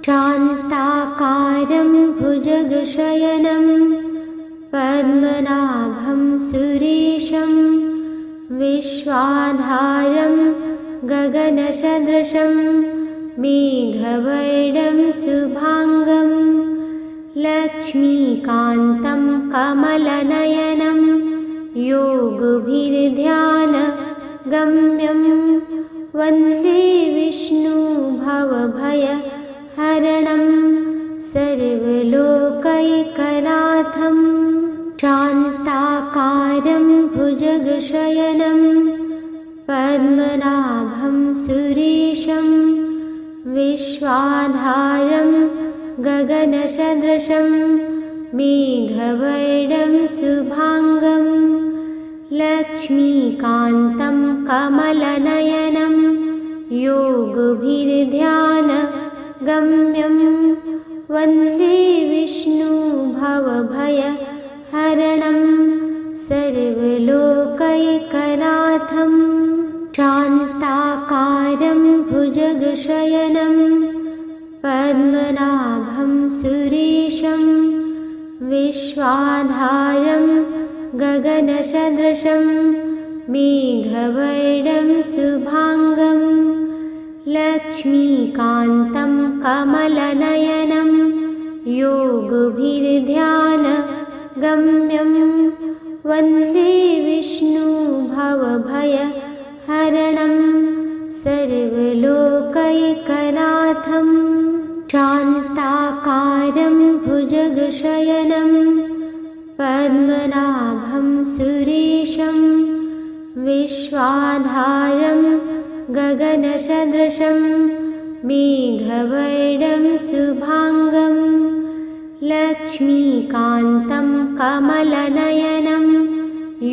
शान्ताकारं भुजगशयनं पद्मनाभं सुरेशं विश्वाधारं गगनसदृशं मेघवर्णं शुभाङ्गं लक्ष्मीकान्तं कमलनयनं योगभिर्ध्यानगम्यं वन्दे विष्णुभवभयहरणं सर्वलोकैकनाथं शान्ताकारं भुजगशयनं पद्मनाभं सुरेशं विश्वाधारं गगनसदृशं मेघवर्णं शुभाङ्गं लक्ष्मीकान्तं कमलनयनं योगभिर्ध्यानगम्यं वन्दे विष्णुभवभयहरणं सर्वलोकैकनाथं शान्ताकारं भुजगशयनं पद्मनाभं सुरेशं विश्वाधारं गगनसदृशं मेघवर्णं शुभाङ्गं लक्ष्मीकान्तं कमलनयनं योगभिर्ध्यानगम्यं वन्दे विष्णुभवभयहरणं सर्वलोकैकनाथं शान्ताकारं भुजगशयनं पद्मनाभं सुरेशं विश्वाधारं गगनसदृशं मेघवर्णं शुभाङ्गं लक्ष्मीकान्तं कमलनयनं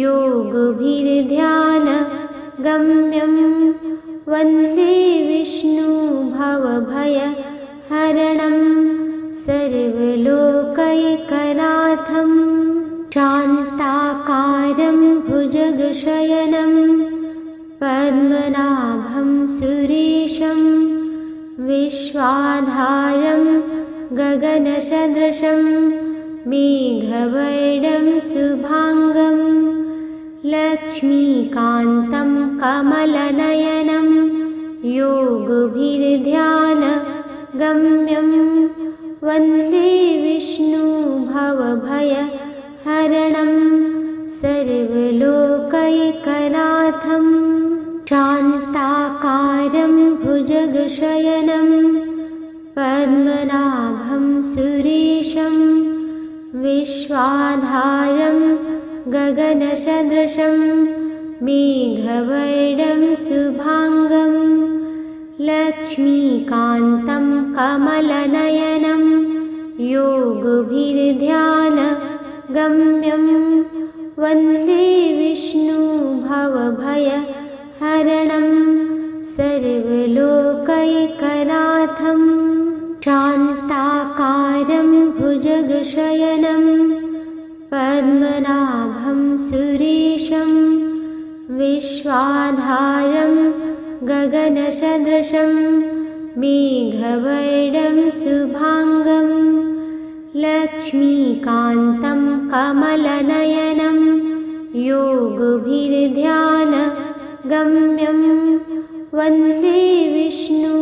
योगभिर्ध्यानगम्यं वन्दे विष्णुभवभयहरणं सर्वलोकैकनाथं शान्ताकारं भुजगशयनं पद्मनाभं सुरेशं विश्वाधारं गगनसदृशं मेघवर्णं शुभाङ्गं लक्ष्मीकान्तं कमलनयनं योगभिर्ध्यानगम्यं वन्दे विष्णुभवभयहरणं सर्वलोकैकनाथं शान्ताकारं भुजगशयनं पद्मनाभं सुरेशं विश्वाधारं गगनसदृशं मेघवर्णं शुभाङ्गं लक्ष्मीकान्तं कमलनयनं योगभिर्ध्यानगम्यं वन्दे विष्णुभवभयहरणं सर्वलोकैकनाथं शान्ताकारं भुजगशयनं पद्मनाभं सुरेशं विश्वाधारं गगनसदृशं मेघवर्णं शुभाङ्गं लक्ष्मीकान्तं कमलनयनं योगभिर्ध्यानगम्यं वन्दे विष्णुभवभयहरणं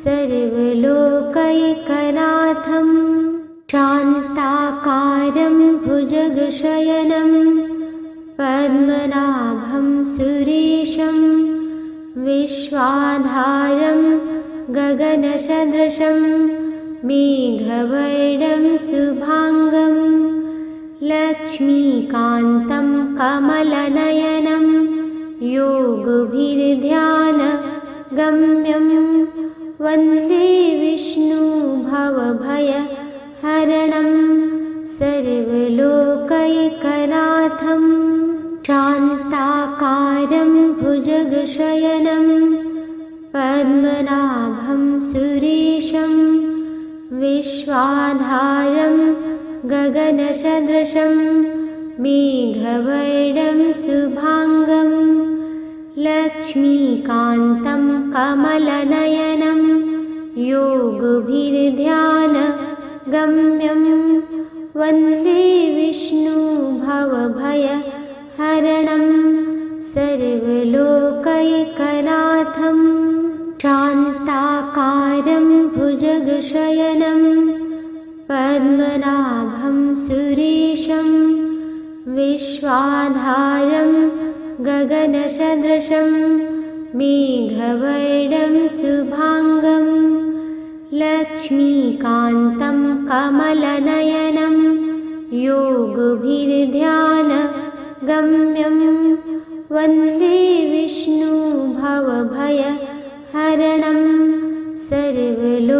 सर्वलोकैकनाथं शान्ताकारं भुजगशयनं पद्मनाभं सुरेशं विश्वाधारं गगनसदृशं मेघवर्णं शुभाङ्गं लक्ष्मीकान्तं कमलनयनं योगभिर्ध्यानगम्यं वन्दे विष्णुभवभयहरणं सर्वलोकैकनाथं शान्ताकारं भुजगशयनं पद्मनाभं सुरेशं विश्वाधारं गगनसदृशं मेघवर्णं शुभाङ्गं लक्ष्मीकान्तं कमलनयनं योगभिर्ध्यानगम्यं वन्दे विष्णुभवभयहरणं सर्वलोकैकनाथं शान्ताकारं भुजगशयनं पद्मनाभं सुरेशं विश्वाधारं गगनसदृशं मेघवर्णं शुभाङ्गं लक्ष्मीकान्तं कमलनयनं योगभिर्ध्यानगम्यं वन्दे विष्णुभवभयहरणं सर्वलोकैकनाथं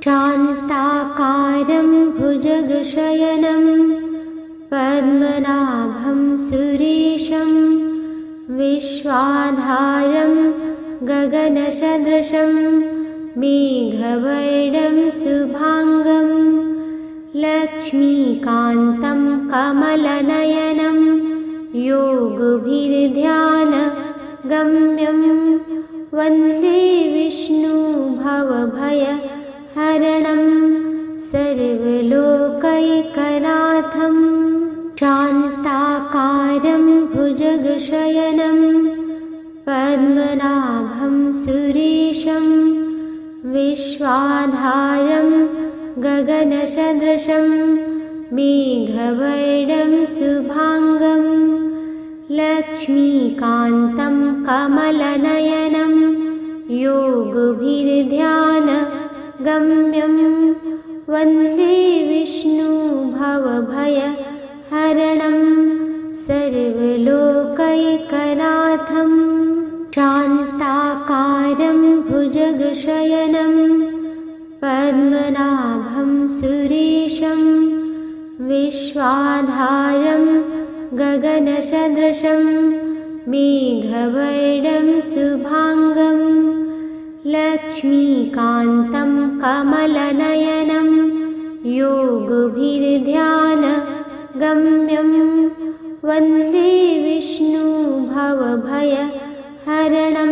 शान्ताकारं भुजगशयनं पद्मनाभं सुरेशं विश्वाधारं गगनसदृशं मेघवर्णं शुभाङ्गं लक्ष्मीकान्तं कमलनयनं योगभिर्ध्यानगम्यं वन्दे विष्णु भवभयहरणं सर्वलोकैकनाथं शान्ताकारं भुजगशयनं पद्मनाभं सुरेशं विश्वाधारं गगनसदृशं मेघवर्णं शुभाङ्गं लक्ष्मीकान्तं कमलनयनं योगभिर्ध्यानगम्यं वन्दे विष्णु भवभयहरणं सर्वलोकैकनाथं शान्ताकारं भुजगशयनं पद्मनाभं सुरेशं विश्वाधारं गगनसदृशं मेघवर्णं शुभाङ्गं लक्ष्मीकान्तं कमलनयनं योगभिर्ध्यानगम्यं वन्दे विष्णु भवभयहरणं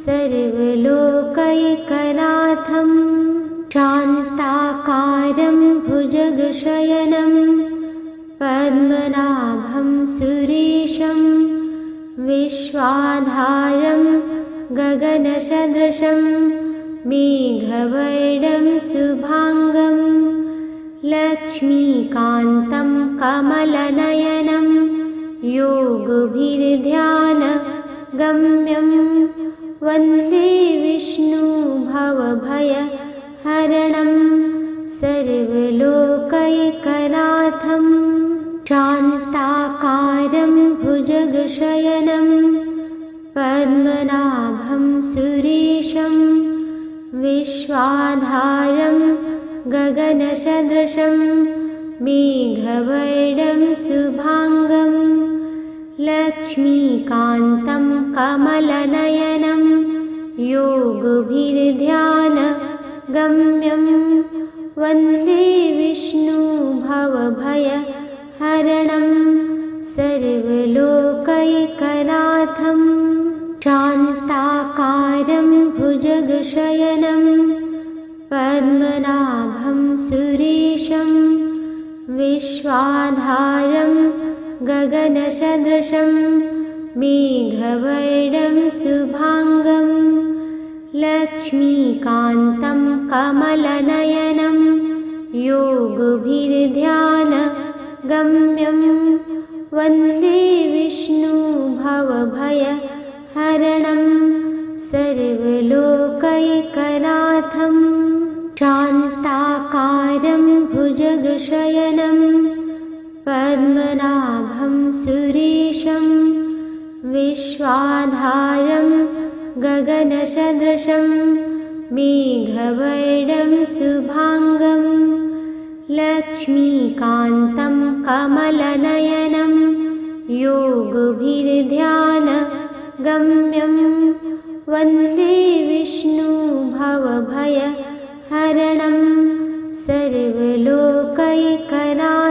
सर्वलोकैकनाथं शान्ताकारं भुजगशयनं पद्मनाभं सुरेशं विश्वाधारं गगनसदृशं मेघवर्णं शुभाङ्गं लक्ष्मीकान्तं कमलनयनं योगभिर्ध्यानगम्यं वन्दे विष्णु भवभयहरणं सर्वलोकैकनाथं शान्ताकारं भुजगशयनं पद्मनाभं सुरेशं विश्वाधारं गगनसदृशं मेघवर्णं शुभाङ्गं लक्ष्मीकान्तं कमलनयनं योगभिर्ध्यानगम्यं वन्दे विष्णु भवभयहरणं सर्वलोकैकनाथं शान्ताकारं भुजगशयनं पद्मनाभं सुरेशं विश्वाधारं गगनसदृशं मेघवर्णं शुभाङ्गं लक्ष्मीकान्तं कमलनयनं योगभिर्ध्यानगम्यं वन्दे विष्णु भवभयहरणं सर्वलोकैकनाथं शान्ताकारं भुजगशयनं पद्मनाभं सुरेशं विश्वाधारं गगनसदृशं मेघवर्णं शुभाङ्गं लक्ष्मीकान्तं कमलनयनं योगभिर्ध्यानगम्यं वन्दे विष्णु भवभयहरणं सर्वलोकैकनाथं